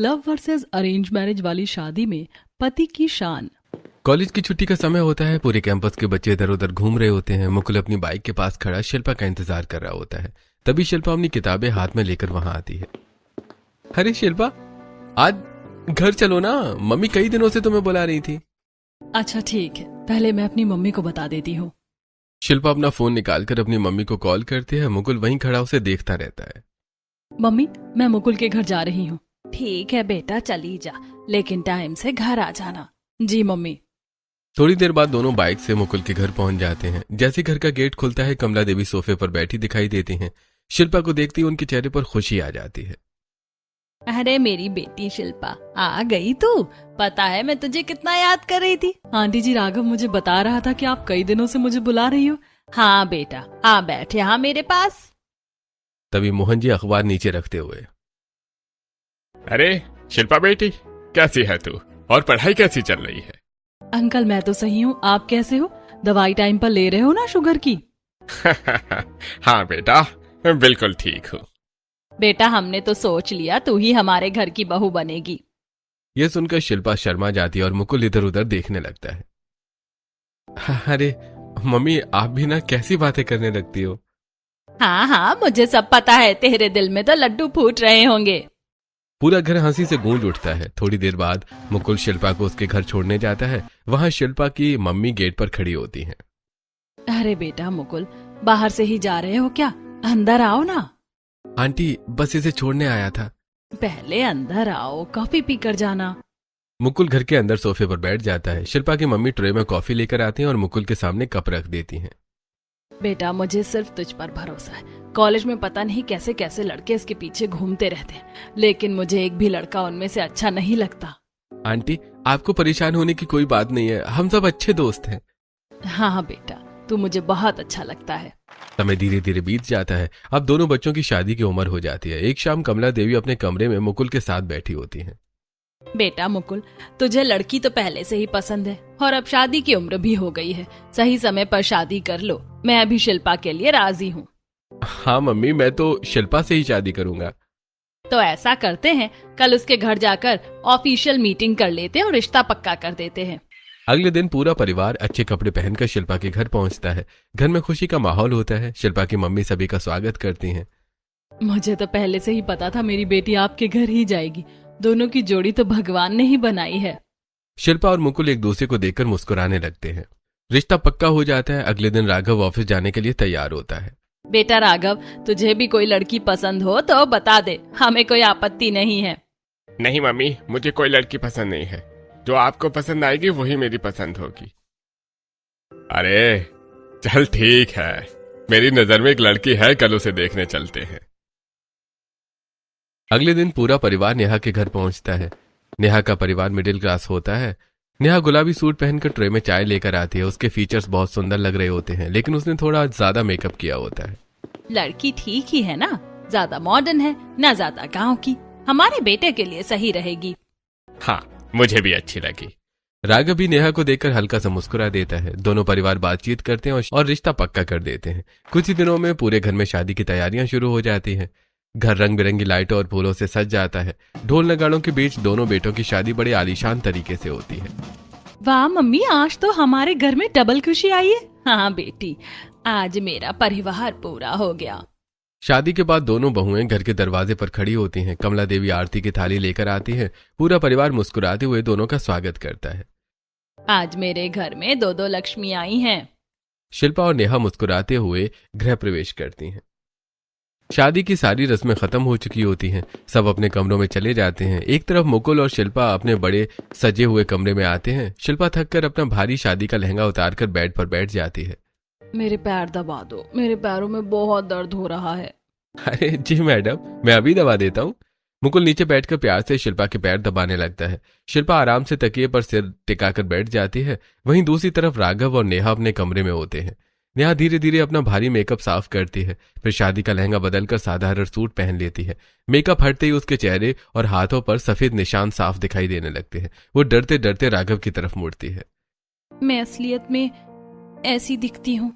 Love versus arrange marriage वाली शादी में पति की शान। कॉलेज की छुट्टी का समय होता है। पूरे कैंपस के बच्चे इधर उधर घूम रहे होते हैं। मुकुल अपनी बाइक के पास खड़ा शिल्पा का इंतजार कर रहा होता है। तभी शिल्पा अपनी किताबें हाथ में लेकर वहां आती है। अरे शिल्पा, आज घर चलो ना, मम्मी कई दिनों से तुम्हें बुला रही थी। अच्छा ठीक है, पहले मैं अपनी मम्मी को बता देती हूँ। शिल्पा अपना फोन निकालकर अपनी मम्मी को कॉल करती है। मुकुल वहीं खड़ा उसे देखता रहता है। मम्मी, मैं मुकुल के घर जा रही हूँ। ठीक है बेटा, चली जा, लेकिन टाइम से घर आ जाना। जी मम्मी। थोड़ी देर बाद दोनों बाइक से मुकुल के घर पहुंच जाते हैं। जैसे घर का गेट खुलता है, कमला देवी सोफे पर बैठी दिखाई देती हैं। शिल्पा को देखती ही उनके चेहरे पर खुशी आ जाती है। अरे मेरी बेटी शिल्पा, आ गई तू। पता है मैं तुझे कितना याद कर रही थी। आंटी जी, राघव मुझे बता रहा था कि आप कई दिनों से मुझे बुला रही हो। हाँ बेटा, आ बैठ यहाँ मेरे पास। तभी मोहन जी अखबार नीचे रखते हुए, अरे शिल्पा बेटी, कैसी है तू और पढ़ाई कैसी चल रही है? अंकल मैं तो सही हूँ, आप कैसे हो? दवाई टाइम पर ले रहे हो ना शुगर की? हाँ बेटा, बिल्कुल ठीक हूँ। बेटा हमने तो सोच लिया तू ही हमारे घर की बहू बनेगी। यह सुनकर शिल्पा शर्मा जाती है और मुकुल इधर उधर देखने लगता है। अरे मम्मी, आप भी ना कैसी बातें करने लगती हो। हाँ हाँ, मुझे सब पता है, तेरे दिल में तो लड्डू फूट रहे होंगे। पूरा घर हंसी से गूंज उठता है। थोड़ी देर बाद मुकुल शिल्पा को उसके घर छोड़ने जाता है। वहां शिल्पा की मम्मी गेट पर खड़ी होती हैं। अरे बेटा मुकुल, बाहर से ही जा रहे हो क्या? अंदर आओ ना। आंटी, बस इसे छोड़ने आया था। पहले अंदर आओ, कॉफी पीकर जाना। मुकुल घर के अंदर सोफे पर बैठ जाता है। शिल्पा की मम्मी ट्रे में कॉफी लेकर आती हैं और मुकुल के सामने कप रख देती हैं। बेटा मुझे सिर्फ तुझ पर भरोसा है। कॉलेज में पता नहीं कैसे कैसे लड़के इसके पीछे घूमते रहते हैं, लेकिन मुझे एक भी लड़का उनमें से अच्छा नहीं लगता। आंटी, आपको परेशान होने की कोई बात नहीं है, हम सब अच्छे दोस्त हैं। हाँ हाँ बेटा, तू मुझे बहुत अच्छा लगता है। समय धीरे धीरे बीत जाता है। अब दोनों बच्चों की शादी की उम्र हो जाती है। एक शाम कमला देवी अपने कमरे में मुकुल के साथ बैठी होती हैं। बेटा मुकुल, तुझे लड़की तो पहले से ही पसंद है और अब शादी की उम्र भी हो गई है। सही समय पर शादी कर लो। मैं अभी शिल्पा के लिए राजी हूँ। हाँ मम्मी, मैं तो शिल्पा से ही शादी करूंगा। तो ऐसा करते हैं, कल उसके घर जाकर ऑफिशियल मीटिंग कर लेते हैं और रिश्ता पक्का कर देते हैं। अगले दिन पूरा परिवार अच्छे कपड़े पहनकर शिल्पा के घर पहुंचता है। घर में खुशी का माहौल होता है। शिल्पा की मम्मी सभी का स्वागत करती हैं। मुझे तो पहले से ही पता था मेरी बेटी आपके घर ही जाएगी। दोनों की जोड़ी तो भगवान ने ही बनाई है। शिल्पा और मुकुल एक दूसरे को देखकर मुस्कुराने लगते हैं। रिश्ता पक्का हो जाता है। अगले दिन राघव ऑफिस जाने के लिए तैयार होता है। बेटा राघव, तुझे भी कोई लड़की पसंद हो तो बता दे, हमें कोई आपत्ति नहीं है। नहीं मम्मी, मुझे कोई लड़की पसंद नहीं है। जो आपको पसंद आएगी वही मेरी पसंद होगी। अरे चल ठीक है, मेरी नजर में एक लड़की है, कल उसे देखने चलते हैं। अगले दिन पूरा परिवार नेहा के घर पहुंचता है। नेहा का परिवार मिडिल क्लास होता है। नेहा गुलाबी सूट पहनकर ट्रे में चाय लेकर आती है। उसके फीचर्स बहुत सुंदर लग रहे होते हैं, लेकिन उसने थोड़ा ज्यादा मेकअप किया होता है। लड़की ठीक ही है ना, ज्यादा मॉडर्न है ना ज्यादा गांव की। हमारे बेटे के लिए सही रहेगी। हाँ, मुझे भी अच्छी लगी। राघव भी नेहा को देखकर हल्का सा मुस्कुरा देता है। दोनों परिवार बातचीत करते हैं और रिश्ता पक्का कर देते हैं। कुछ ही दिनों में पूरे घर में शादी की तैयारियां शुरू हो जाती हैं। घर रंग बिरंगी लाइटों और फूलों से सज जाता है। ढोल नगाड़ों के बीच दोनों बेटों की शादी बड़े आलीशान तरीके से होती है। वाह मम्मी, आज तो हमारे घर में डबल खुशी आई है। हाँ बेटी, आज मेरा परिवार पूरा हो गया। शादी के बाद दोनों बहुएं घर के दरवाजे पर खड़ी होती हैं। कमला देवी आरती की थाली लेकर आती है। पूरा परिवार मुस्कुराते हुए दोनों का स्वागत करता है। आज मेरे घर में दो दो लक्ष्मी आई हैं। शिल्पा और नेहा मुस्कुराते हुए गृह प्रवेश करती हैं। शादी की सारी रस्में खत्म हो चुकी होती हैं। सब अपने कमरों में चले जाते हैं। एक तरफ मुकुल और शिल्पा अपने बड़े सजे हुए कमरे में आते हैं। शिल्पा थककर अपना भारी शादी का लहंगा उतारकर बेड पर बैठ जाती है। मेरे पैर दबा दो, मेरे पैरों में बहुत दर्द हो रहा है। अरे जी मैडम, मैं अभी दबा देता हूँ। मुकुल नीचे बैठकर प्यार से शिल्पा के पैर दबाने लगता है। शिल्पा आराम से तकिए पर सिर टिकाकर बैठ जाती है। वहीं दूसरी तरफ राघव और नेहा अपने कमरे में होते हैं। नेहा धीरे धीरे अपना भारी मेकअप साफ करती है। फिर शादी का लहंगा बदलकर साधारण सूट पहन लेती है। मेकअप हटते ही उसके चेहरे और हाथों पर सफेद निशान साफ दिखाई देने लगते हैं। वो डरते डरते राघव की तरफ मुड़ती है। मैं असलियत में ऐसी दिखती हूँ?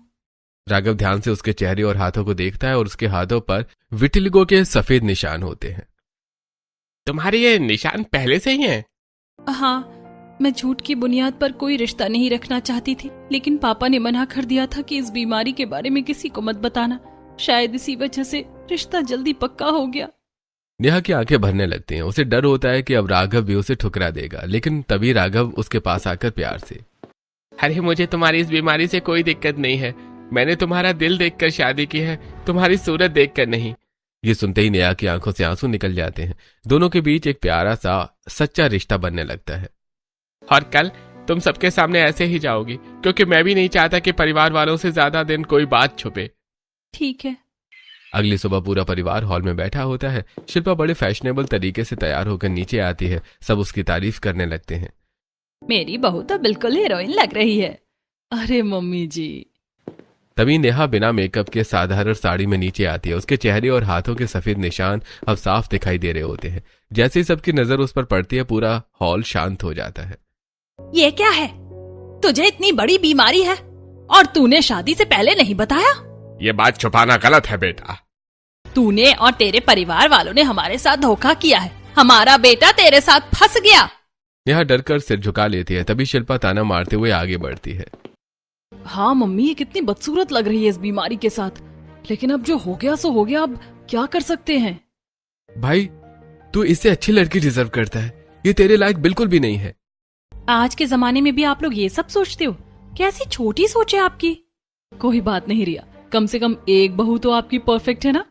राघव ध्यान से उसके चेहरे और हाथों को देखता है और उसके हाथों पर विटिलिगो के सफेद निशान होते हैं। तुम्हारे ये निशान पहले से ही हैं? हाँ, मैं झूठ की बुनियाद पर कोई रिश्ता नहीं रखना चाहती थी, लेकिन पापा ने मना कर दिया था कि इस बीमारी के बारे में किसी को मत बताना। शायद इसी वजह से रिश्ता जल्दी पक्का हो गया। नेहा की आंखें भरने लगती हैं। उसे डर होता है कि अब राघव भी उसे ठुकरा देगा, लेकिन तभी राघव उसके पास आकर प्यार से, अरे मुझे तुम्हारी इस बीमारी से कोई दिक्कत नहीं है। मैंने तुम्हारा दिल देखकर शादी की है, तुम्हारी सूरत देखकर नहीं। ये सुनते ही नेहा की आंखों से आंसू निकल जाते हैं। दोनों के बीच एक प्यारा सा सच्चा रिश्ता बनने लगता है। और कल तुम सबके सामने ऐसे ही जाओगी, क्योंकि मैं भी नहीं चाहता कि परिवार वालों से ज्यादा दिन कोई बात छुपे। ठीक है। अगली सुबह पूरा परिवार हॉल में बैठा होता है। शिल्पा बड़े फैशनेबल तरीके से तैयार होकर नीचे आती है। सब उसकी तारीफ करने लगते हैं। मेरी बहू तो बिल्कुल हीरोइन लग रही है। अरे मम्मी जी। तभी नेहा बिना मेकअप के साधारण साड़ी में नीचे आती है। उसके चेहरे और हाथों के सफेद निशान अब साफ दिखाई दे रहे होते हैं। जैसे ही सबकी नजर उस पर पड़ती है, पूरा हॉल शांत हो जाता है। ये क्या है? तुझे इतनी बड़ी बीमारी है और तूने शादी से पहले नहीं बताया? ये बात छुपाना गलत है बेटा। तूने और तेरे परिवार वालों ने हमारे साथ धोखा किया है। हमारा बेटा तेरे साथ फंस गया। नेहा डरकर सिर झुका लेती है। तभी शिल्पा ताना मारते हुए आगे बढ़ती है। हाँ मम्मी, ये कितनी बदसूरत लग रही है इस बीमारी के साथ, लेकिन अब जो हो गया सो हो गया। अब क्या कर सकते हैं? भाई, तू इससे अच्छी लड़की डिजर्व करता है। ये तेरे लायक बिल्कुल भी नहीं है। आज के जमाने में भी आप लोग ये सब सोचते हो? कैसी छोटी सोच है आपकी। कोई बात नहीं रिया, कम से कम एक बहू तो आपकी परफेक्ट है ना।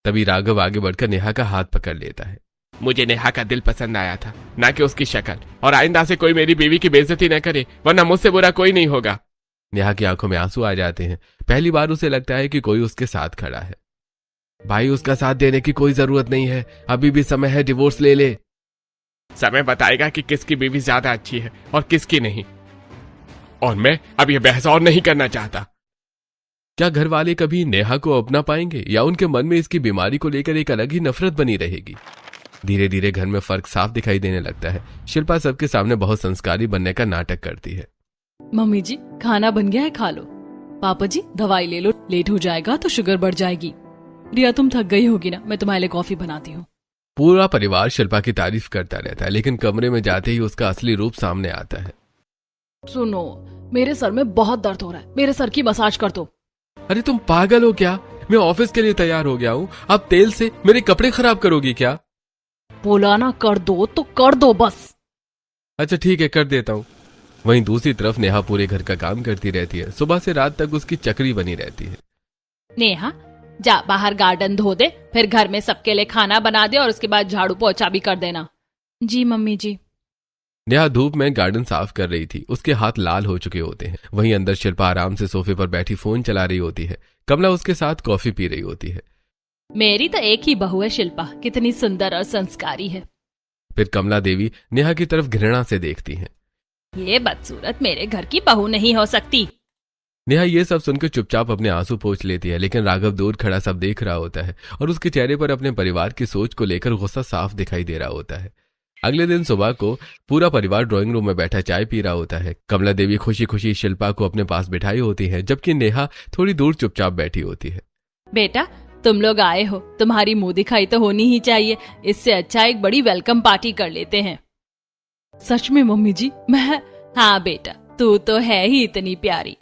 तभी राघव आगे बढ़कर नेहा का हाथ पकड़ लेता है। मुझे नेहा का दिल पसंद आया था, ना कि उसकी शक्ल। और आइंदा से कोई मेरी बीवी की बेइज्जती न करे, वरना मुझसे बुरा कोई नहीं होगा। नेहा की आंखों में आंसू आ जाते हैं। पहली बार उसे लगता है कि कोई उसके साथ खड़ा है। भाई, उसका साथ देने की कोई जरूरत नहीं है। अभी भी समय है, डिवोर्स ले ले। समय बताएगा कि किसकी बीवी ज्यादा अच्छी है और किसकी नहीं। और मैं अब यह बहस और नहीं करना चाहता। क्या घर वाले कभी नेहा को अपना पाएंगे, या उनके मन में इसकी बीमारी को लेकर एक अलग ही नफरत बनी रहेगी? धीरे धीरे घर में फर्क साफ दिखाई देने लगता है। शिल्पा सबके सामने बहुत संस्कारी बनने का नाटक करती है। मम्मी जी, खाना बन गया है, खा लो। पापा जी, दवाई ले लो, लेट हो जाएगा तो शुगर बढ़ जाएगी। रिया, तुम थक गई होगी ना, मैं तुम्हारे लिए कॉफी बनाती हूँ। पूरा परिवार शिल्पा की तारीफ करता रहता है, लेकिन कमरे में जाते ही उसका असली रूप सामने आता है। सुनो, मेरे सर में बहुत दर्द हो रहा है, मेरे सर की मसाज कर दो। अरे तुम पागल हो क्या? मैं ऑफिस के लिए तैयार हो गया हूँ। अब तेल से मेरे कपड़े खराब करोगी क्या? बोला ना कर दो तो कर दो बस। अच्छा ठीक है, कर देता हूँ। वहीं दूसरी तरफ नेहा पूरे घर का काम करती रहती है। सुबह से रात तक उसकी चक्री बनी रहती है। नेहा, जा बाहर गार्डन धो दे, फिर घर में सबके लिए खाना बना दे और उसके बाद झाड़ू पोछा भी कर देना। जी मम्मी जी। नेहा धूप में गार्डन साफ कर रही थी। उसके हाथ लाल हो चुके होते हैं। वहीं अंदर शिल्पा आराम से सोफे पर बैठी फोन चला रही होती है। कमला उसके साथ कॉफी पी रही होती है। मेरी तो एक ही बहू है शिल्पा, कितनी सुंदर और संस्कारी है। फिर कमला देवी नेहा की तरफ घृणा से देखती हैं। ये बदसूरत मेरे घर की बहू नहीं हो सकती। नेहा ये सब सुनकर चुपचाप अपने आंसू पोंछ लेती है, लेकिन राघव दूर खड़ा सब देख रहा होता है और उसके चेहरे पर अपने परिवार की सोच को लेकर गुस्सा साफ दिखाई दे रहा होता है। अगले दिन सुबह को पूरा परिवार ड्राइंग रूम में बैठा चाय पी रहा होता है। कमला देवी खुशी खुशी शिल्पा को अपने पास बिठाई होती है, जबकि नेहा थोड़ी दूर चुपचाप बैठी होती है। बेटा, तुम लोग आए हो, तुम्हारी मुंह दिखाई तो होनी ही चाहिए। इससे अच्छा एक बड़ी वेलकम पार्टी कर लेते हैं। सच में मम्मी जी, मैं। हाँ बेटा, तू तो है ही इतनी प्यारी।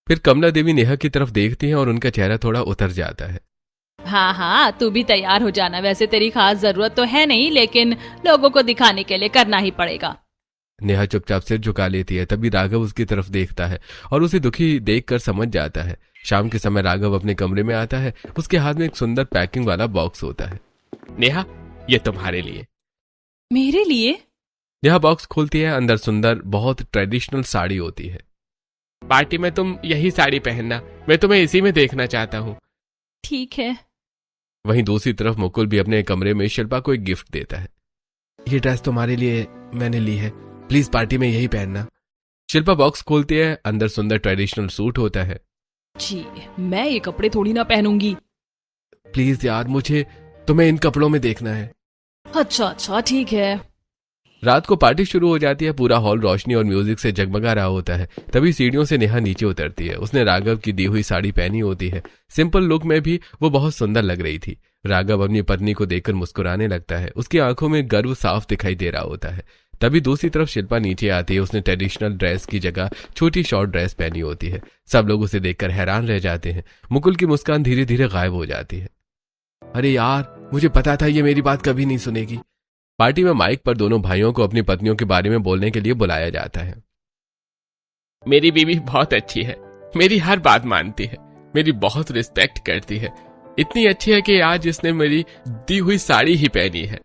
फिर कमला देवी नेहा की तरफ देखती है और उनका चेहरा थोड़ा उतर जाता है। हाँ हाँ, तू भी तैयार हो जाना। वैसे तेरी खास जरूरत तो है नहीं, लेकिन लोगों को दिखाने के लिए करना ही पड़ेगा। नेहा चुपचाप सिर झुका लेती है। तभी राघव उसकी तरफ देखता है और उसे दुखी देखकर समझ जाता है। शाम के समय राघव अपने कमरे में आता है। उसके हाथ में एक सुंदर पैकिंग वाला बॉक्स होता है। नेहा, ये तुम्हारे लिए। मेरे लिए? नेहा बॉक्स खोलती है। अंदर सुंदर बहुत ट्रेडिशनल साड़ी होती है। पार्टी में तुम यही साड़ी पहनना, मैं तुम्हें इसी में देखना चाहता हूँ। ठीक है। वहीं दूसरी तरफ मुकुल भी अपने कमरे में शिल्पा को एक गिफ्ट देता है। ये ड्रेस तुम्हारे लिए मैंने ली है, प्लीज पार्टी में यही पहनना। शिल्पा बॉक्स खोलती है। अंदर सुंदर ट्रेडिशनल सूट होता है। जी, मैं ये कपड़े थोड़ी ना पहनूंगी। प्लीज यार, मुझे तुम्हें इन कपड़ों में देखना है। अच्छा अच्छा, ठीक है। रात को पार्टी शुरू हो जाती है। पूरा हॉल रोशनी और म्यूजिक से जगमगा रहा होता है। तभी सीढ़ियों से नेहा नीचे उतरती है। उसने राघव की दी हुई साड़ी पहनी होती है। सिंपल लुक में भी वो बहुत सुंदर लग रही थी। राघव अपनी पत्नी को देखकर मुस्कुराने लगता है। उसकी आंखों में गर्व साफ दिखाई दे रहा होता है। तभी दूसरी तरफ शिल्पा नीचे आती है। उसने ट्रेडिशनल ड्रेस की जगह छोटी शॉर्ट ड्रेस पहनी होती है। सब लोग उसे देखकर हैरान रह जाते हैं। मुकुल की मुस्कान धीरे धीरे गायब हो जाती है। अरे यार, मुझे पता था ये मेरी बात कभी नहीं सुनेगी। पार्टी में माइक पर दोनों भाइयों को अपनी पत्नियों के बारे में बोलने के लिए बुलाया जाता है। मेरी बीवी बहुत अच्छी है, मेरी हर बात मानती है, मेरी बहुत रिस्पेक्ट करती है। इतनी अच्छी है कि आज इसने मेरी दी हुई साड़ी ही पहनी है।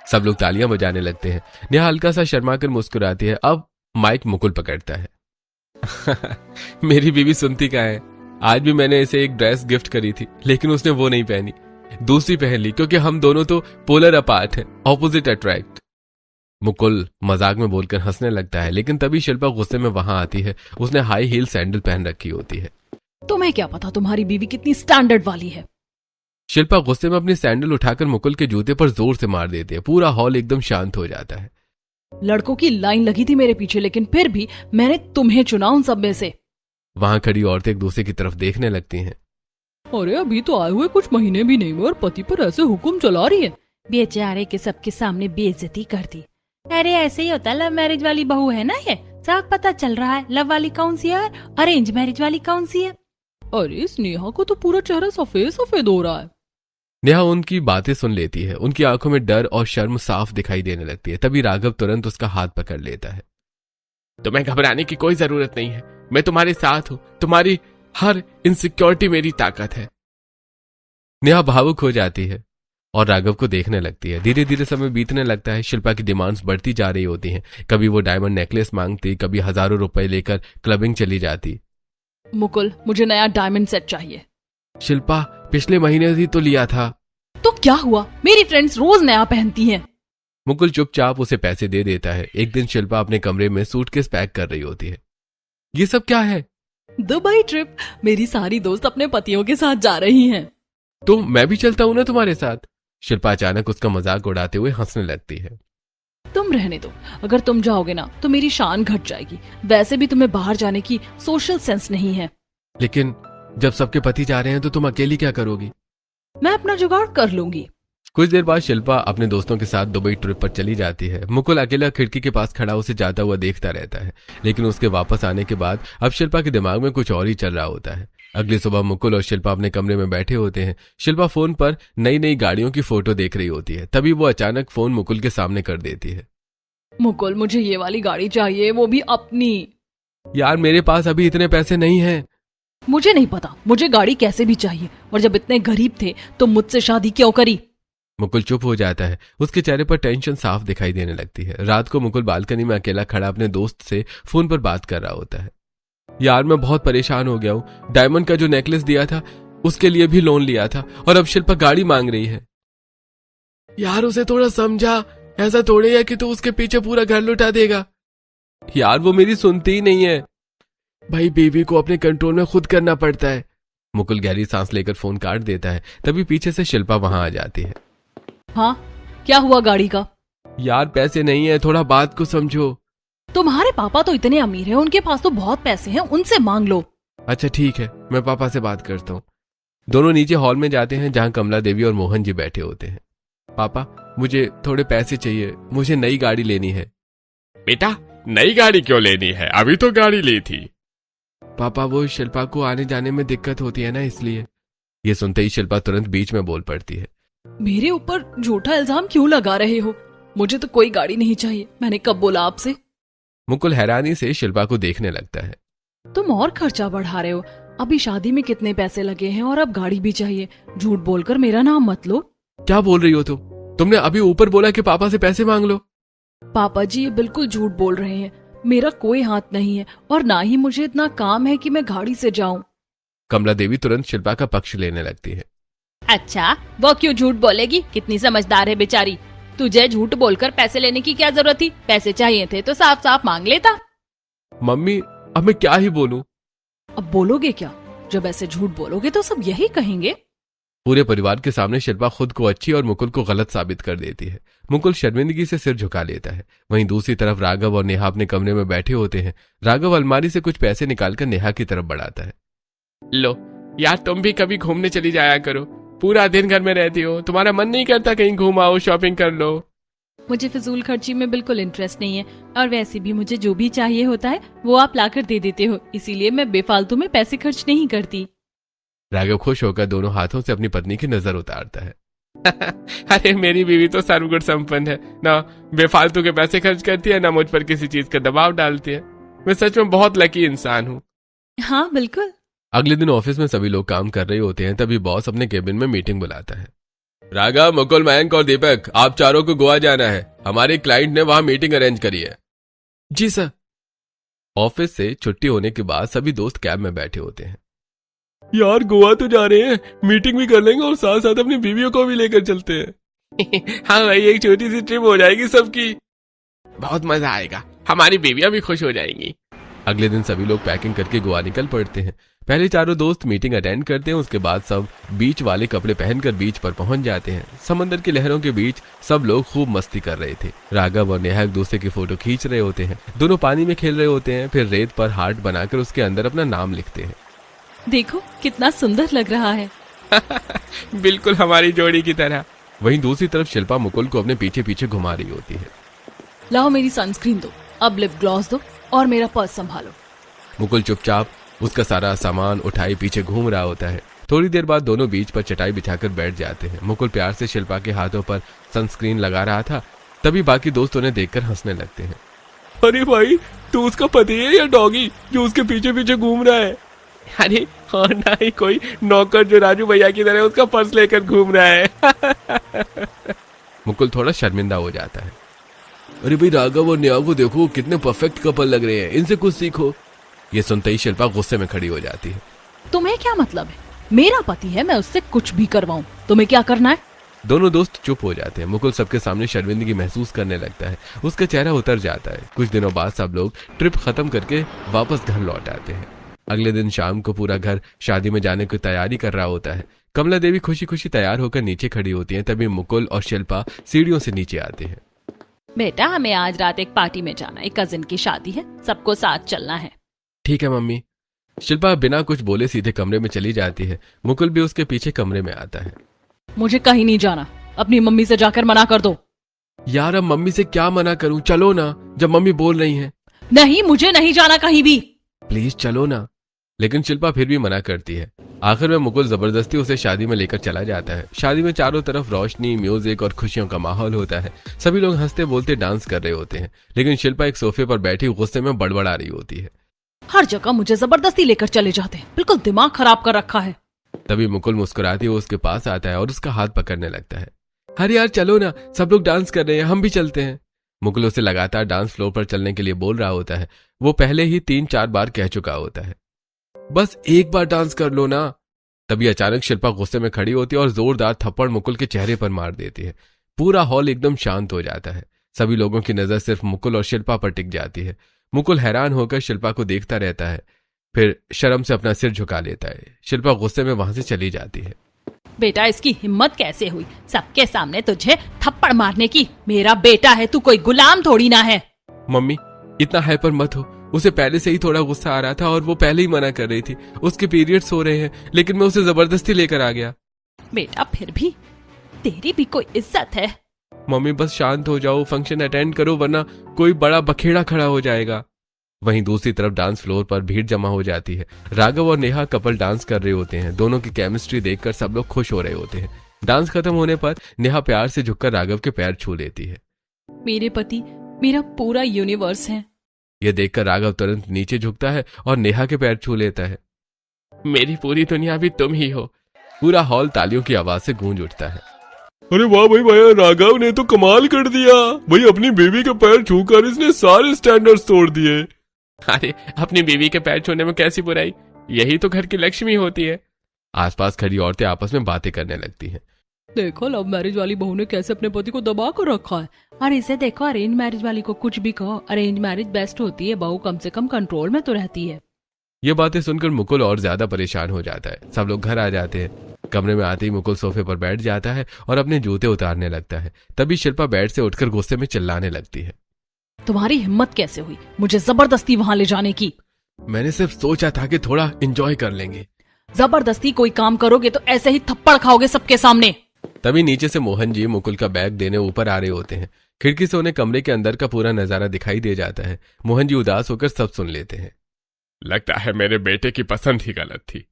सब लोग तालियां बजाने लगते हैं। नेहा हल्का सा शर्मा कर मुस्कुराती है। अब माइक मुकुल पकड़ता है। मेरी बीवी सुनती क्या है, आज भी मैंने इसे एक ड्रेस गिफ्ट करी थी, लेकिन उसने वो नहीं पहनी, दूसरी पहन ली, क्योंकि हम दोनों तो पोलर अपार्ट हैं, ऑपोजिट अट्रैक्ट। मुकुल मजाक में बोलकर हंसने लगता है, लेकिन तभी शिल्पा गुस्से में वहां आती है। उसने हाई हील सैंडल पहन रखी होती है। तुम्हें क्या पता तुम्हारी बीवी कितनी स्टैंडर्ड वाली है। शिल्पा गुस्से में अपनी सैंडल उठाकर मुकुल के जूते पर जोर से मार देती है। पूरा हॉल एकदम शांत हो जाता है। लड़कों की लाइन लगी थी मेरे पीछे, लेकिन फिर भी मैंने तुम्हें चुना उन सब में से। वहां खड़ी औरतें एक दूसरे की तरफ देखने लगती हैं। अरे अभी तो आए हुए कुछ महीने भी नहीं हुए और पति पर ऐसे हुक्म चला रही है। बेचारे के सबके सामने बेइज्जती कर दी। अरे ऐसे ही होता है, लव मैरिज वाली बहू है ना ये, सब पता चल रहा है। लव वाली कौन सी है, अरेंज मैरिज वाली कौन सी है। अरे स्नेहा को तो पूरा चेहरा सफेद सफेद हो रहा है। नेहा उनकी बातें सुन लेती है। उनकी आंखों में डर और शर्म साफ दिखाई देने लगती है। तभी राघव तुरंत उसका हाथ पकड़ लेता है। तुम्हें घबराने की कोई जरूरत नहीं है, मैं तुम्हारे साथ हूं। तुम्हारी हर इनसिक्योरिटी मेरी ताकत है। नेहा भावुक हो जाती है और राघव को देखने लगती है। धीरे धीरे समय बीतने लगता है। शिल्पा की डिमांड्स बढ़ती जा रही होती हैं। कभी वो डायमंड नेकलेस मांगती, कभी हजारों रुपए लेकर क्लबिंग चली जाती। मुकुल, मुझे नया डायमंड सेट चाहिए। शिल्पा, पिछले महीने ही तो लिया था। तो क्या हुआ, मेरी फ्रेंड्स रोज नया पहनती हैं। मुकुल चुपचाप उसे पैसे दे देता है। एक दिन शिल्पा अपने कमरे में सूटकेस पैक कर रही होती है। ये सब क्या है? Dubai trip. मेरी सारी दोस्त अपने पतियों के साथ जा रही हैं। तो मैं भी चलता हूं ना तुम्हारे साथ। शिल्पा अचानक उसका मजाक उड़ाते हुए हंसने लगती है। तुम रहने दो, अगर तुम जाओगे ना तो मेरी शान घट जाएगी। वैसे भी तुम्हें बाहर जाने की सोशल सेंस नहीं है। लेकिन जब सबके पति जा रहे हैं तो तुम अकेली क्या करोगी? मैं अपना जुगाड़ कर लूंगी। कुछ देर बाद शिल्पा अपने दोस्तों के साथ दुबई ट्रिप पर चली जाती है। मुकुल अकेला खिड़की के पास खड़ा उसे जाता हुआ देखता रहता है, लेकिन उसके वापस आने के बाद अब शिल्पा के दिमाग में कुछ और ही चल रहा होता है। अगली सुबह मुकुल और शिल्पा अपने कमरे में बैठे होते हैं। शिल्पा फोन पर नई नई गाड़ियों की फोटो देख रही होती है। तभी वो अचानक फोन मुकुल के सामने कर देती है। मुकुल, मुझे ये वाली गाड़ी चाहिए, वो भी अपनी। यार, मेरे पास अभी इतने पैसे नहीं हैं। मुझे नहीं पता, मुझे गाड़ी कैसे भी चाहिए। और जब इतने गरीब थे तो मुझसे शादी क्यों करी। मुकुल चुप हो जाता है। उसके चेहरे पर टेंशन साफ दिखाई देने लगती है। रात को मुकुल बालकनी में अकेला खड़ा अपने दोस्त से फोन पर बात कर रहा होता है। यार, मैं बहुत परेशान हो गया हूँ। डायमंड का जो नेकलेस दिया था उसके लिए भी लोन लिया था और अब शिल्पा गाड़ी मांग रही है। यार, उसे थोड़ा समझा, ऐसा थोड़े है कि तू उसके पीछे पूरा घर लुटा देगा। यार, वो मेरी सुनती ही नहीं है। भाई, बेबी को अपने कंट्रोल में खुद करना पड़ता है। मुकुल गहरी सांस लेकर फोन काट देता है। तभी पीछे से शिल्पा वहां आ जाती है। हाँ, क्या हुआ गाड़ी का? यार, पैसे नहीं है, थोड़ा बात को समझो। तुम्हारे पापा तो इतने अमीर हैं, उनके पास तो बहुत पैसे हैं, उनसे मांग लो। अच्छा ठीक है, मैं पापा से बात करता हूँ। दोनों नीचे हॉल में जाते हैं जहाँ कमला देवी और मोहन जी बैठे होते हैं। पापा, मुझे थोड़े पैसे चाहिए, मुझे नई गाड़ी लेनी है। बेटा, नई गाड़ी क्यों लेनी है, अभी तो गाड़ी ली थी। पापा, वो शिल्पा को आने जाने में दिक्कत होती है ना, इसलिए। ये सुनते ही शिल्पा तुरंत बीच में बोल पड़ती है। मेरे ऊपर झूठा इल्जाम क्यों लगा रहे हो? मुझे तो कोई गाड़ी नहीं चाहिए। मैंने कब बोला आपसे? मुकुल हैरानी से शिल्पा को देखने लगता है। तुम और खर्चा बढ़ा रहे हो। अभी शादी में कितने पैसे लगे हैं और अब गाड़ी भी चाहिए। झूठ बोलकर मेरा नाम मत लो। क्या बोल रही हो तुम? तुमने अभी ऊपर बोला कि पापा से पैसे मांग लो। पापा जी, ये बिल्कुल झूठ बोल रहे हैं। मेरा कोई हाथ नहीं है और ना ही मुझे इतना काम है कि मैं गाड़ी से जाऊं। कमला देवी तुरंत शिल्पा का पक्ष लेने लगती है। अच्छा, वो क्यों झूठ बोलेगी? कितनी समझदार है बेचारी। तुझे झूठ बोलकर पैसे लेने की क्या जरूरत थी? पैसे चाहिए थे तो साफ साफ मांग लेता। मम्मी, अब मैं क्या ही बोलूं? अब बोलोगे क्या? जब ऐसे झूठ बोलोगे तो सब यही कहेंगे। पूरे परिवार के सामने शिल्पा खुद को अच्छी और मुकुल को गलत साबित कर देती है। मुकुल शर्मिंदगी से सिर झुका लेता है। वहीं दूसरी तरफ राघव और नेहा अपने कमरे में बैठे होते हैं। राघव अलमारी से कुछ पैसे निकालकर नेहा की तरफ बढ़ाता है। लो यार, तुम भी कभी घूमने चली जाया करो। पूरा दिन घर में रहती हो, तुम्हारा मन नहीं करता कहीं घूम आओ, शॉपिंग कर लो? मुझे फिजूल खर्ची में बिल्कुल इंटरेस्ट नहीं है, और वैसे भी मुझे जो भी चाहिए होता है वो आप लाकर दे देते हो, इसीलिए मैं बेफालतू में पैसे खर्च नहीं करती। राघव खुश होकर दोनों हाथों से अपनी पत्नी की नजर उतारता है। अरे मेरी बीवी तो सर्वगुण संपन्न है, ना बेफालतू के पैसे खर्च करती है, ना मुझ पर किसी चीज का दबाव डालती है। मैं सच में बहुत लकी इंसान हूँ। हाँ बिल्कुल। अगले दिन ऑफिस में सभी लोग काम कर रहे होते हैं, तभी बॉस अपने केबिन में मीटिंग बुलाता है। राघव, मुकुल, मयंक और दीपक, आप चारों को गोवा जाना है। हमारे क्लाइंट ने वहां मीटिंग अरेंज करी है। जी सर। ऑफिस से छुट्टी होने के बाद सभी दोस्त कैब में बैठे होते हैं। यार गोवा तो जा रहे हैं, मीटिंग भी कर लेंगे और साथ साथ अपनी बीवियों को भी लेकर चलते हैं। हाँ भाई, एक छोटी सी ट्रिप हो जाएगी सबकी, बहुत मजा आएगा, हमारी बीवियां भी खुश हो जाएंगी। अगले दिन सभी लोग पैकिंग करके गोवा निकल पड़ते हैं। पहले चारों दोस्त मीटिंग अटेंड करते हैं, उसके बाद सब बीच वाले कपड़े पहनकर बीच पर पहुंच जाते हैं। समंदर की लहरों के बीच सब लोग खूब मस्ती कर रहे थे। राघव और नेहा एक दूसरे की फोटो खींच रहे होते हैं। दोनों पानी में खेल रहे होते हैं, फिर रेत पर हार्ट बनाकर उसके अंदर अपना नाम लिखते हैं। देखो कितना सुंदर लग रहा है। बिल्कुल हमारी जोड़ी की तरह। वहीं दूसरी तरफ शिल्पा मुकुल को अपने पीछे पीछे घुमा रही होती है। लाओ मेरी सनस्क्रीन दो, अब लिप ग्लॉस दो और मेरा पर्स संभालो। मुकुल चुपचाप उसका सारा सामान उठाए पीछे घूम रहा होता है। थोड़ी देर बाद दोनों बीच पर चटाई बिछाकर बैठ जाते हैं। मुकुल प्यार से शिल्पा के हाथों पर सनस्क्रीन लगा रहा था, तभी बाकी दोस्त उन्हें देखकर हंसने लगते हैं। अरे भाई, तू उसका पति है या डॉगी जो उसके पीछे पीछे घूम रहा है? अरे और ना ही कोई नौकर जो राजू भैया की तरह उसका पर्स लेकर घूम रहा है। मुकुल थोड़ा शर्मिंदा हो जाता है। अरे भाई, राघव और नेहा को देखो, कितने परफेक्ट कपल लग रहे हैं, इनसे कुछ सीखो। ये सुनते ही शिल्पा गुस्से में खड़ी हो जाती है। तुम्हें क्या मतलब है? मेरा पति है, मैं उससे कुछ भी करवाऊं, तुम्हें क्या करना है? दोनों दोस्त चुप हो जाते हैं। मुकुल सबके सामने शर्मिंदगी महसूस करने लगता है, उसका चेहरा उतर जाता है। कुछ दिनों बाद सब लोग ट्रिप खत्म करके वापस घर लौट आते हैं। अगले दिन शाम को पूरा घर शादी में जाने की तैयारी कर रहा होता है। कमला देवी खुशी खुशी तैयार होकर नीचे खड़ी होती हैं, तभी मुकुल और शिल्पा सीढ़ियों से नीचे आते हैं। बेटा, हमें आज रात एक पार्टी में जाना है, कजिन की शादी है, सबको साथ चलना है। ठीक है मम्मी। शिल्पा बिना कुछ बोले सीधे कमरे में चली जाती है। मुकुल भी उसके पीछे कमरे में आता है। मुझे कहीं नहीं जाना, अपनी मम्मी से जाकर मना कर दो। यार, अब मम्मी से क्या मना करूं, चलो ना, जब मम्मी बोल रही हैं। नहीं, मुझे नहीं जाना कहीं भी। प्लीज चलो ना। लेकिन शिल्पा फिर भी मना करती है। आखिर में मुकुल जबरदस्ती उसे शादी में लेकर चला जाता है। शादी में चारों तरफ रोशनी, म्यूजिक और खुशियों का माहौल होता है। सभी लोग हंसते बोलते डांस कर रहे होते हैं, लेकिन शिल्पा एक सोफे पर बैठी गुस्से में बड़बड़ा रही होती है। हर जगह मुझे जबरदस्ती लेकर चले जाते हैं, बिल्कुल दिमाग खराब कर रखा है। तभी मुकुल मुस्कुराते हुए उसके पास आता है और उसका हाथ पकड़ने लगता है। अरे यार चलो ना, सब लोग डांस कर रहे हैं, हम भी चलते हैं। मुकुल उसे लगातार डांस फ्लोर पर चलने के लिए बोल रहा होता है। वो पहले ही 3-4 बार कह चुका होता है, बस एक बार डांस कर लो ना। तभी अचानक शिल्पा गुस्से में खड़ी होती है और जोरदार थप्पड़ मुकुल के चेहरे पर मार देती है। पूरा हॉल एकदम शांत हो जाता है। सभी लोगों की नजर सिर्फ मुकुल और शिल्पा पर टिक जाती है। मुकुल हैरान होकर शिल्पा को देखता रहता है, फिर शर्म से अपना सिर झुका लेता है। शिल्पा गुस्से में वहां से चली जाती है। बेटा, इसकी हिम्मत कैसे हुई सबके सामने तुझे थप्पड़ मारने की? मेरा बेटा है, तू कोई गुलाम थोड़ी ना है। मम्मी, इतना हाइपर मत हो। उसे पहले से ही थोड़ा गुस्सा आ रहा था और वो पहले ही मना कर रही थी। उसके पीरियड्स हो रहे हैं, लेकिन मैं उसे जबरदस्ती लेकर आ गया। बेटा, फिर भी तेरी भी कोई इज्जत है। मम्मी बस शांत हो जाओ, फंक्शन अटेंड करो, वरना कोई बड़ा बखेड़ा खड़ा हो जाएगा। वहीं दूसरी तरफ डांस फ्लोर पर भीड़ जमा हो जाती है। राघव और नेहा कपल डांस कर रहे होते हैं। दोनों की केमिस्ट्री देखकर सब लोग खुश हो रहे होते हैं। डांस खत्म होने पर नेहा प्यार से झुककर राघव के पैर छू लेती है। मेरे पति मेरा पूरा यूनिवर्स है। यह देखकर राघव तुरंत नीचे झुकता है और नेहा के पैर छू लेता है। मेरी पूरी दुनिया भी तुम ही हो। पूरा हॉल तालियों की आवाज से गूंज उठता है। अरे वाह भाई भैया, राघव ने तो कमाल कर दिया भाई। अपनी बेबी के पैर छूकर इसने सारे स्टैंडर्ड्स तोड़ दिए। अरे अपनी बीवी के पैर छूने में कैसी बुराई, यही तो घर की लक्ष्मी होती है। आसपास खड़ी औरतें आपस में बातें करने लगती हैं। देखो, लव मैरिज वाली बहू ने कैसे अपने पति को दबा कर रखा है, और इसे देखो अरेंज मैरिज वाली को। कुछ भी कहो, अरेंज मैरिज बेस्ट होती है, बहू कम से कम कंट्रोल में तो रहती है। ये बातें सुनकर मुकुल और ज्यादा परेशान हो जाता है। सब लोग घर आ जाते हैं। कमरे में आते ही मुकुल सोफे पर बैठ जाता है और अपने जूते उतारने लगता है। तभी शिल्पा बेड से उठकर गुस्से में चिल्लाने लगती है। तुम्हारी हिम्मत कैसे हुई मुझे जबरदस्ती वहां ले जाने की? मैंने सिर्फ सोचा था कि थोड़ा एंजॉय कर लेंगे। जबरदस्ती कोई काम करोगे तो ऐसे ही थप्पड़ खाओगे सबके सामने। तभी नीचे से मोहन जी मुकुल का बैग देने ऊपर आ रहे होते हैं। खिड़की से उन्हें कमरे के अंदर का पूरा नजारा दिखाई दे जाता है। मोहन जी उदास होकर सब सुन लेते हैं। लगता है मेरे बेटे की पसंद ही गलत थी।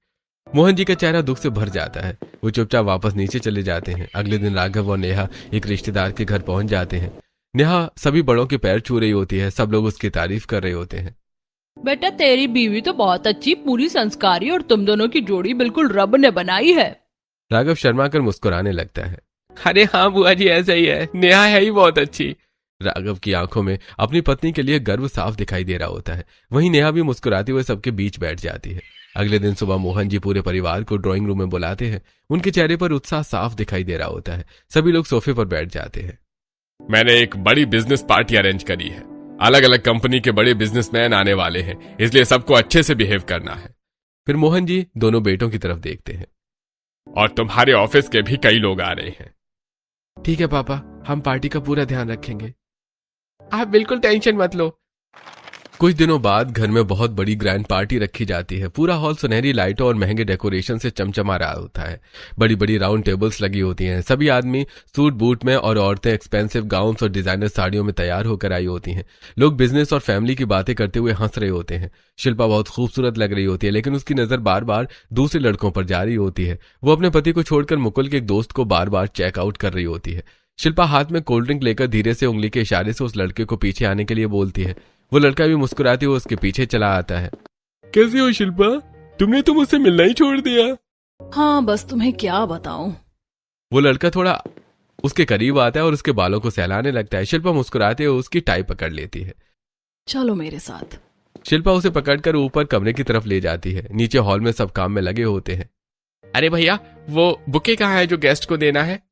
मोहन जी का चेहरा दुख से भर जाता है। वो चुपचाप वापस नीचे चले जाते हैं। अगले दिन राघव और नेहा एक रिश्तेदार के घर पहुंच जाते हैं। नेहा सभी बड़ों के पैर छू रही होती है। सब लोग उसकी तारीफ कर रहे होते हैं। बेटा तेरी बीवी तो बहुत अच्छी, पूरी संस्कारी, और तुम दोनों की जोड़ी बिल्कुल रब ने बनाई है। राघव शर्मा कर मुस्कुराने लगता है। अरे हाँ बुआ जी, ऐसा ही है, नेहा है ही बहुत अच्छी। राघव की आंखों में अपनी पत्नी के लिए गर्व साफ दिखाई दे रहा होता है। वहीं नेहा भी मुस्कुराते हुए सबके बीच बैठ जाती है। अगले दिन सुबह मोहन जी पूरे परिवार को ड्राइंग रूम में बुलाते हैं। उनके चेहरे पर उत्साह साफ दिखाई दे रहा होता है। सभी लोग सोफे पर बैठ जाते हैं। मैंने एक बड़ी बिजनेस पार्टी अरेंज करी है। अलग अलग कंपनी के बड़े बिजनेसमैन आने वाले हैं, इसलिए सबको अच्छे से बिहेव करना है। फिर मोहन जी दोनों बेटों की तरफ देखते हैं। और तुम्हारे ऑफिस के भी कई लोग आ रहे हैं। ठीक है पापा, हम पार्टी का पूरा ध्यान रखेंगे। आप बिल्कुल टेंशन मत लो। कुछ दिनों बाद घर में बहुत बड़ी ग्रैंड पार्टी रखी जाती है। पूरा हॉल सुनहरी लाइटों और महंगे डेकोरेशन से चमचमा रहा होता है। बड़ी बड़ी राउंड टेबल्स लगी होती हैं। सभी आदमी सूट बूट में और औरतें एक्सपेंसिव गाउन्स और डिजाइनर साड़ियों में तैयार होकर आई होती हैं। लोग बिजनेस और फैमिली की बातें करते हुए हंस रहे होते हैं। शिल्पा बहुत खूबसूरत लग रही होती है, लेकिन उसकी नजर बार बार दूसरे लड़कों पर जा रही होती है। वो अपने पति को छोड़कर मुकुल के एक दोस्त को बार बार चेकआउट कर रही होती है। शिल्पा हाथ में कोल्ड ड्रिंक लेकर धीरे से उंगली के इशारे से उस लड़के को पीछे आने के लिए बोलती है। वो लड़का भी मुस्कुराते हुए उसके पीछे चला आता है। कैसी हो शिल्पा? तुमने तो मुझसे मिलना ही छोड़ दिया। हाँ बस तुम्हें क्या बताऊं। वो लड़का थोड़ा उसके करीब आता है और उसके बालों को सहलाने लगता है। शिल्पा मुस्कुराते हुए उसकी टाई पकड़ लेती है। चलो मेरे साथ। शिल्पा उसे पकड़कर ऊपर कमरे की तरफ ले जाती है। नीचे हॉल में सब काम में लगे होते हैं। अरे भैया, वो बुके कहाँ है जो गेस्ट को देना है?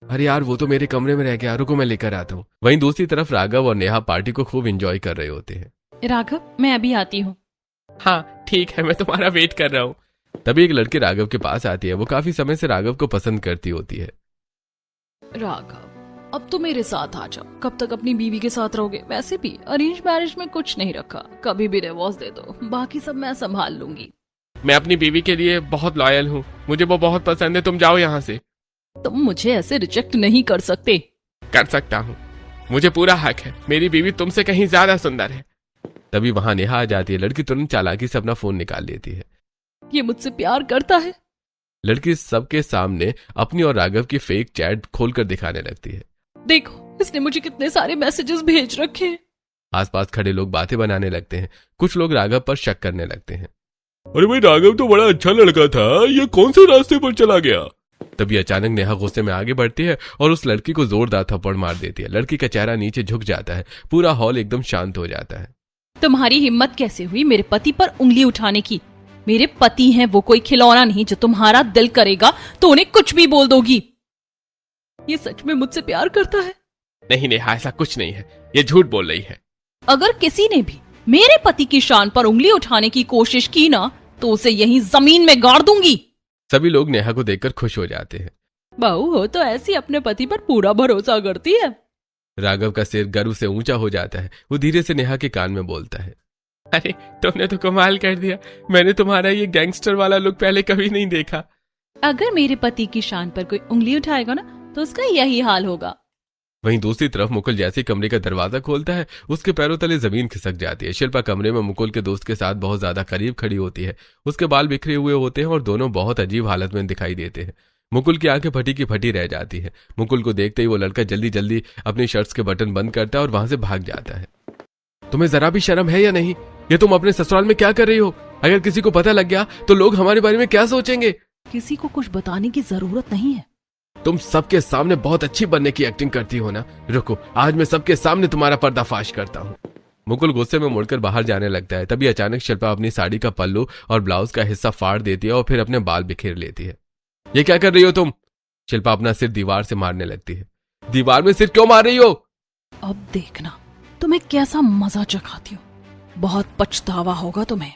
अरे यार, वो तो मेरे कमरे में रह गया, रुको मैं लेकर आता हूँ। वहीं दूसरी तरफ राघव और नेहा पार्टी को खूब एंजॉय कर रहे होते हैं। राघव मैं अभी आती हूँ। हाँ ठीक है, मैं तुम्हारा वेट कर रहा हूँ। तभी एक लड़की राघव के पास आती है। वो काफी समय से राघव को पसंद करती होती है। राघव अब तो मेरे साथ आ जाओ। कब तक अपनी बीवी के साथ रहोगे? वैसे भी अरेंज मैरिज में कुछ नहीं रखा, कभी भी डिवोर्स दे दो, बाकी सब मैं संभाल लूंगी। मैं अपनी बीवी के लिए बहुत लॉयल हूँ, मुझे वो बहुत पसंद है। तुम जाओ यहाँ से। तुम मुझे ऐसे रिजेक्ट नहीं कर सकते। कर सकता हूँ, मुझे पूरा हक है। मेरी बीवी तुमसे कहीं ज्यादा सुंदर है। तभी वहां नेहा आ जाती है। लड़की तुरंत चालाकी से अपना फोन निकाल लेती है। ये मुझसे प्यार करता है। लड़की सबके सामने अपनी और राघव की फेक चैट खोलकर दिखाने लगती है। देखो इसने मुझे कितने सारे मैसेजेस भेज रखे हैं। आसपास खड़े लोग बातें बनाने लगते हैं। कुछ लोग राघव पर शक करने लगते हैं। अरे भाई, राघव तो बड़ा अच्छा लड़का था, ये कौन से रास्ते पर चला गया? तभी अचानक नेहा गुस्से में आगे बढ़ती है और उस लड़की को जोरदार थप्पड़ मार देती है। लड़की का चेहरा नीचे झुक जाता है। पूरा हॉल एकदम शांत हो जाता है। तुम्हारी हिम्मत कैसे हुई मेरे पति पर उंगली उठाने की? मेरे पति हैं वो, कोई खिलौना नहीं जो तुम्हारा दिल करेगा तो उन्हें कुछ भी बोल दोगी। ये सच में मुझसे प्यार करता है? नहीं नेहा, ऐसा कुछ नहीं है, ये झूठ बोल रही है। अगर किसी ने भी मेरे पति की शान पर उंगली उठाने की कोशिश की ना तो उसे यहीं जमीन में गाड़ दूंगी। सभी लोग नेहा को देखकर खुश हो जाते हैं। बहू हो तो ऐसी अपने पति पर पूरा भरोसा करती है। राघव का सिर गर्व से ऊंचा हो जाता है। वो धीरे से नेहा के कान में बोलता है। अरे तुमने तो कमाल कर दिया, मैंने तुम्हारा ये गैंगस्टर वाला लुक पहले कभी नहीं देखा। अगर मेरे पति की शान पर कोई उंगली उठाएगा ना तो उसका यही हाल होगा। वहीं दूसरी तरफ मुकुल जैसे ही कमरे का दरवाजा खोलता है, उसके पैरों तले जमीन खिसक जाती है। शिल्पा कमरे में मुकुल के दोस्त के साथ बहुत ज्यादा करीब खड़ी होती है। उसके बाल बिखरे हुए होते हैं और दोनों बहुत अजीब हालत में दिखाई देते हैं। मुकुल की आंखें फटी की फटी रह जाती है। मुकुल को देखते ही वो लड़का जल्दी जल्दी अपनी शर्ट्स के बटन बंद करता है और वहां से भाग जाता है। तुम्हें जरा भी शर्म है या नहीं? ये तुम अपने ससुराल में क्या कर रही हो? अगर किसी को पता लग गया तो लोग हमारे बारे में क्या सोचेंगे? किसी को कुछ बताने की जरूरत नहीं है। तुम सबके सामने बहुत अच्छी बनने की एक्टिंग करती हो ना। रुको, आज मैं सबके सामने तुम्हारा पर्दाफाश करता हूँ। मुकुल गुस्से में मुड़कर बाहर जाने लगता है। तभी अचानक शिल्पा अपनी साड़ी का पल्लू और ब्लाउज का हिस्सा फाड़ देती है और फिर अपने बाल बिखेर लेती है। ये क्या कर रही हो तुम? शिल्पा अपना सिर दीवार से मारने लगती है। दीवार में सिर क्यों मार रही हो? अब देखना तुम्हें कैसा मजा चखाती हूँ। बहुत पछतावा होगा तुम्हें।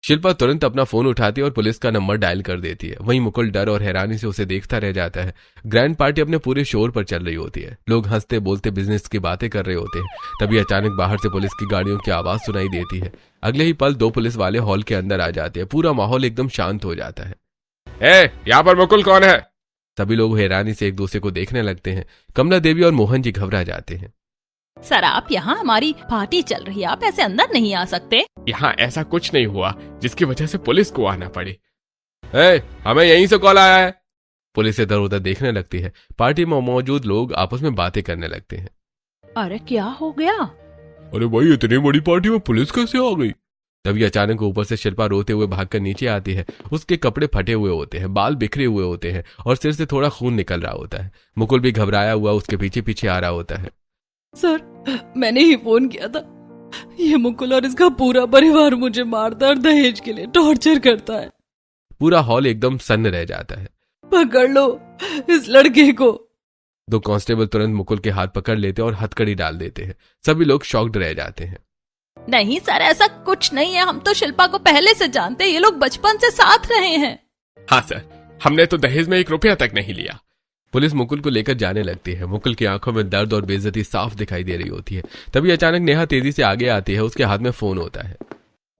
शिल्पा तुरंत अपना फोन उठाती है और पुलिस का नंबर डायल कर देती है। वहीं मुकुल डर और हैरानी से उसे देखता रह जाता है। ग्रैंड पार्टी अपने पूरे शोर पर चल रही होती है। लोग हंसते बोलते बिजनेस की बातें कर रहे होते हैं। तभी अचानक बाहर से पुलिस की गाड़ियों की आवाज सुनाई देती है। अगले ही पल दो पुलिस वाले हॉल के अंदर आ जाते हैं। पूरा माहौल एकदम शांत हो जाता है। यहाँ पर मुकुल कौन है? सभी लोग हैरानी से एक दूसरे को देखने लगते हैं। कमला देवी और मोहन जी घबरा जाते हैं। सर आप यहाँ, हमारी पार्टी चल रही है, आप ऐसे अंदर नहीं आ सकते। यहाँ ऐसा कुछ नहीं हुआ जिसकी वजह से पुलिस को आना पड़े। हमें यहीं से कॉल आया है। पुलिस इधर उधर देखने लगती है। पार्टी में मौजूद लोग आपस में बातें करने लगते हैं। अरे क्या हो गया? अरे भाई, इतनी बड़ी पार्टी में पुलिस कैसे आ गई? तभी अचानक ऊपर से शिल्पा रोते हुए भागकर नीचे आती है। उसके कपड़े फटे हुए होते हैं, बाल बिखरे हुए होते हैं और सिर से थोड़ा खून निकल रहा होता है। मुकुल भी घबराया हुआ उसके पीछे पीछे आ रहा होता है। सर मैंने ही फोन किया था, ये मुकुल और इसका पूरा परिवार मुझे मारता और दहेज के लिए टॉर्चर करता है। पूरा हॉल एकदम सन्न रह जाता है। पकड़ लो इस लड़के को। 2 कांस्टेबल तुरंत मुकुल के हाथ पकड़ लेते और हथकड़ी डाल देते हैं। सभी लोग शॉक्ड रह जाते हैं। नहीं सर, ऐसा कुछ नहीं है, हम तो शिल्पा को पहले से जानते हैं, ये लोग बचपन से साथ रहे हैं। हाँ सर, हमने तो दहेज में 1 रुपया तक नहीं लिया। पुलिस मुकुल को लेकर जाने लगती है। मुकुल की आंखों में दर्द और बेइज्जती साफ दिखाई दे रही होती है। तभी अचानक नेहा तेजी से आगे आती है। उसके हाथ में फोन होता है।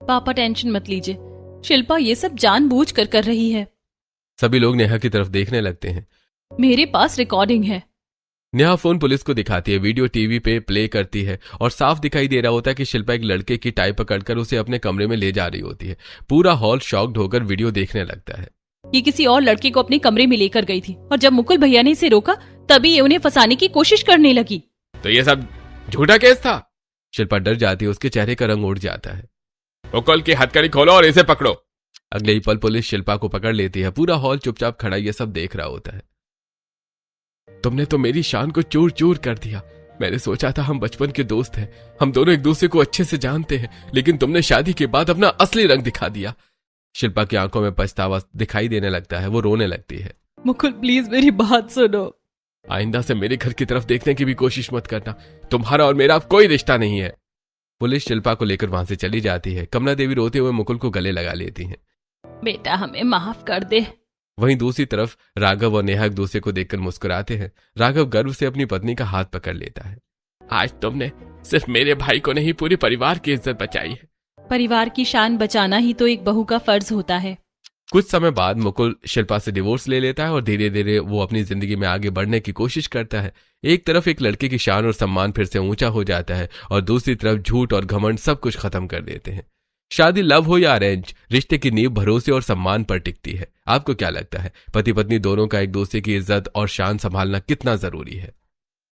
पापा टेंशन मत लीजिए, शिल्पा ये सब जानबूझ कर रही है। सभी लोग नेहा की तरफ देखने लगते हैं। मेरे पास रिकॉर्डिंग है। नेहा फोन पुलिस को दिखाती है। वीडियो टीवी पे प्ले करती है और साफ दिखाई दे रहा होता है कि शिल्पा एक लड़के की टाई पकड़कर उसे अपने कमरे में ले जा रही होती है। पूरा हॉल शॉक्ड होकर वीडियो देखने लगता है। ये किसी और लड़के को अपने कमरे में लेकर गई थी और जब मुकुल भैया ने इसे रोका तभी ये उन्हें फंसाने की कोशिश करने लगी। तो ये सब झूठा केस था? शिल्पा डर जाती है। उसके चेहरे का रंग उड़ जाता है। मुकुल की हथकड़ी खोलो और इसे पकड़ो। अगले ही पल पुलिस शिल्पा को पकड़ लेती है। पूरा हॉल चुपचाप खड़ा ये सब देख रहा होता है। तुमने तो मेरी शान को चूर चूर कर दिया। मैंने सोचा था हम बचपन के दोस्त हैं, हम दोनों एक दूसरे को अच्छे से जानते हैं, लेकिन तुमने शादी के बाद अपना असली रंग दिखा दिया। शिल्पा की आंखों में पछतावा दिखाई देने लगता है। वो रोने लगती है। मुकुल प्लीज मेरी बात सुनो। आइंदा से मेरे घर की तरफ देखने की भी कोशिश मत करना। तुम्हारा और मेरा अब कोई रिश्ता नहीं है। पुलिस शिल्पा को लेकर वहां से चली जाती है। कमला देवी रोते हुए मुकुल को गले लगा लेती हैं। बेटा हमें माफ कर दे। वहीं दूसरी तरफ राघव और नेहा एक दूसरे को देखकर मुस्कुराते हैं। राघव गर्व से अपनी पत्नी का हाथ पकड़ लेता है। आज तुमने सिर्फ मेरे भाई को नहीं, पूरे परिवार की इज्जत बचाई है। परिवार की शान बचाना ही तो एक बहू का फर्ज होता है। कुछ समय बाद मुकुल शिल्पा से डिवोर्स ले लेता है और धीरे धीरे वो अपनी जिंदगी में आगे बढ़ने की कोशिश करता है। एक तरफ एक लड़के की शान और सम्मान फिर से ऊंचा हो जाता है और दूसरी तरफ झूठ और घमंड सब कुछ खत्म कर देते हैं। शादी लव हो या अरेंज, रिश्ते की नींव भरोसे और सम्मान पर टिकती है। आपको क्या लगता है, पति पत्नी दोनों का एक दूसरे की इज्जत और शान संभालना कितना जरूरी है?